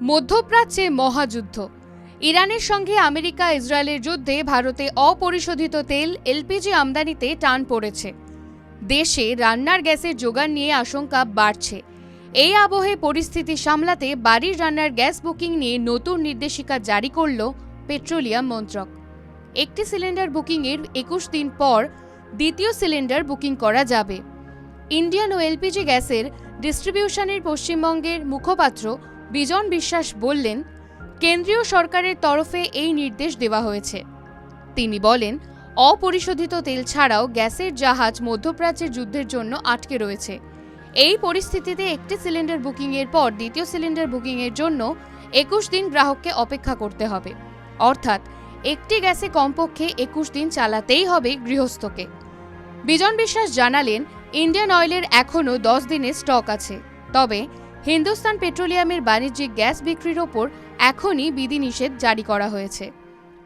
মধ্যপ্রাচ্যে মহাযুদ্ধ। ইরানের সঙ্গে আমেরিকা ইসরায়েলের যুদ্ধে ভারতে অপরিশোধিত তেল এলপিজি আমদানিতে টান পড়েছে। দেশে রান্নার গ্যাসের যোগান নিয়ে আশঙ্কা বাড়ছে। এই আবহে পরিস্থিতি সামলাতে বাড়ির রান্নার গ্যাস বুকিং নিয়ে নতুন নির্দেশিকা জারি করল পেট্রোলিয়াম মন্ত্রক। একটি সিলিন্ডার বুকিংয়ের 21 দিন পর দ্বিতীয় সিলিন্ডার বুকিং করা যাবে। ইন্ডিয়ান ও এলপিজি গ্যাসের ডিস্ট্রিবিউশনের পশ্চিমবঙ্গের মুখপাত্র বিজন বিশ্বাস বললেন, কেন্দ্রীয় সরকারের তরফে এই নির্দেশ দেওয়া হয়েছে। তিনি বলেন, অপরিশোধিত তেল ছাড়াও গ্যাসের জাহাজ মধ্যপ্রাচ্যের যুদ্ধের জন্য আটকে রয়েছে। এই পরিস্থিতিতে একটি সিলিন্ডার বুকিংয়ের পর দ্বিতীয় সিলিন্ডার বুকিংয়ের জন্য 21 দিন গ্রাহককে অপেক্ষা করতে হবে। অর্থাৎ একটি গ্যাসে কমপক্ষে 21 দিন চালাতেই হবে গৃহস্থকে। বিজন বিশ্বাস জানালেন, ইন্ডিয়ান অয়েলের এখনও 10 দিনের স্টক আছে। তবে হিন্দুস্তান পেট্রোলিয়ামের বাণিজ্যিক গ্যাস বিক্রির ওপর এখনই বিধিনিষেধ জারি করা হয়েছে।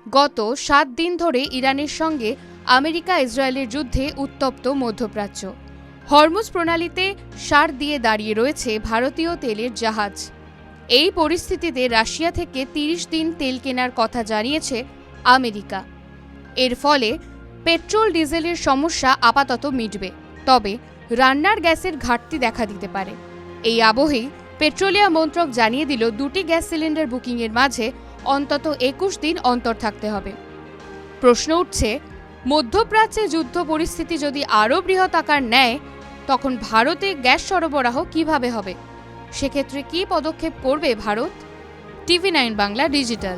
গত 7 দিন ধরে ইরানের সঙ্গে আমেরিকা ইসরায়েলের যুদ্ধে উত্তপ্ত মধ্যপ্রাচ্য। হরমুজ প্রণালীতে সার দিয়ে দাঁড়িয়ে রয়েছে ভারতীয় তেলের জাহাজ। এই পরিস্থিতিতে রাশিয়া থেকে 30 দিন তেল কেনার কথা জানিয়েছে আমেরিকা। এর ফলে পেট্রোল ডিজেলের সমস্যা আপাতত মিটবে, তবে রান্নার গ্যাসের ঘাটতি দেখা দিতে পারে। এই আবহেই পেট্রোলিয়াম মন্ত্রক জানিয়ে দিল, দুটি গ্যাস সিলিন্ডার বুকিংয়ের মাঝে অন্তত 21 দিন অন্তর থাকতে হবে। প্রশ্ন উঠছে, মধ্যপ্রাচ্যে যুদ্ধ পরিস্থিতি যদি আরও বৃহৎ আকার নেয়, তখন ভারতে গ্যাস সরবরাহ কিভাবে হবে? সেক্ষেত্রে কী পদক্ষেপ করবে ভারত? TV9 Bangla digital.